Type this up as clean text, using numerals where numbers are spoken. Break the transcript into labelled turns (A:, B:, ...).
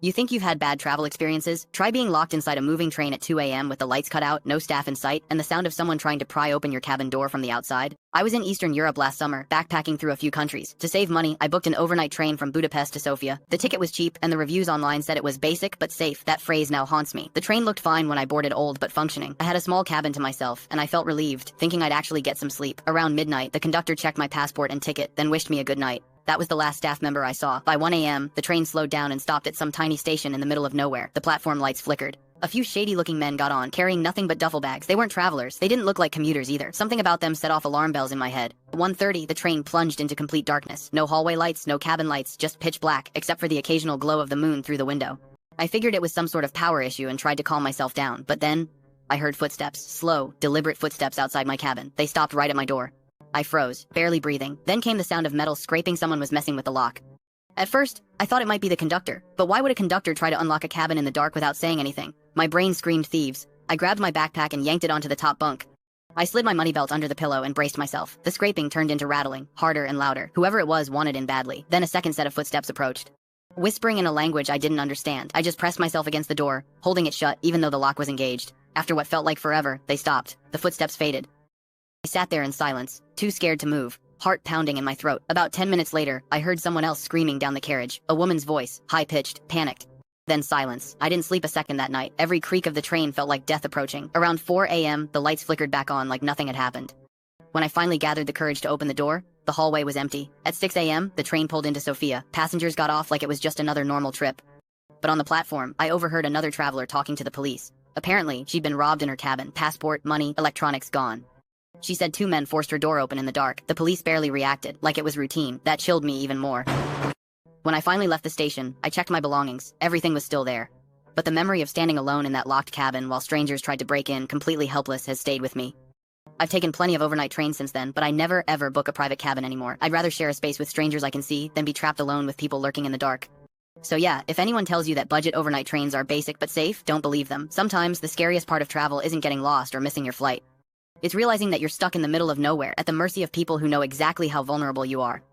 A: You think you've had bad travel experiences? Try being locked inside a moving train at 2 a.m. with the lights cut out, no staff in sight, and the sound of someone trying to pry open your cabin door from the outside. I was in Eastern Europe last summer, backpacking through a few countries. To save money, I booked an overnight train from Budapest to Sofia. The ticket was cheap, and the reviews online said it was basic but safe. That phrase now haunts me. The train looked fine when I boarded, old but functioning. I had a small cabin to myself, and I felt relieved, thinking I'd actually get some sleep. Around midnight, the conductor checked my passport and ticket, then wished me a good night. That was the last staff member I saw. By 1 a.m., the train slowed down and stopped at some tiny station in the middle of nowhere. The platform lights flickered. A few shady-looking men got on, carrying nothing but duffel bags. They weren't travelers. They didn't look like commuters either. Something about them set off alarm bells in my head. At 1:30, the train plunged into complete darkness. No hallway lights, no cabin lights, just pitch black, except for the occasional glow of the moon through the window. I figured it was some sort of power issue and tried to calm myself down, but then I heard footsteps. Slow, deliberate footsteps outside my cabin. They stopped right at my door. I froze, barely breathing. Then came the sound of metal scraping. Someone was messing with the lock. At first, I thought it might be the conductor, but why would a conductor try to unlock a cabin in the dark without saying anything? My brain screamed thieves. I grabbed my backpack and yanked it onto the top bunk. I slid my money belt under the pillow and braced myself. The scraping turned into rattling, harder and louder. Whoever it was wanted in badly. Then a second set of footsteps approached. Whispering in a language I didn't understand, I just pressed myself against the door, holding it shut even though the lock was engaged. After what felt like forever, they stopped. The footsteps faded. I sat there in silence, too scared to move, heart pounding in my throat. About 10 minutes later, I heard someone else screaming down the carriage, a woman's voice, high-pitched, panicked. Then silence. I didn't sleep a second that night. Every creak of the train felt like death approaching. Around 4 a.m., the lights flickered back on like nothing had happened. When I finally gathered the courage to open the door, the hallway was empty. At 6 a.m., the train pulled into Sofia. Passengers got off like it was just another normal trip. But on the platform, I overheard another traveler talking to the police. Apparently, she'd been robbed in her cabin. Passport, money, electronics gone. She said 2 men forced her door open in the dark. The police barely reacted, like it was routine. That chilled me even more. When I finally left the station, I checked my belongings. Everything was still there. But the memory of standing alone in that locked cabin while strangers tried to break in, completely helpless, has stayed with me. I've taken plenty of overnight trains since then, but I never ever book a private cabin anymore. I'd rather share a space with strangers I can see than be trapped alone with people lurking in the dark. So yeah, if anyone tells you that budget overnight trains are basic but safe, don't believe them. Sometimes the scariest part of travel isn't getting lost or missing your flight. It's realizing that you're stuck in the middle of nowhere, at the mercy of people who know exactly how vulnerable you are.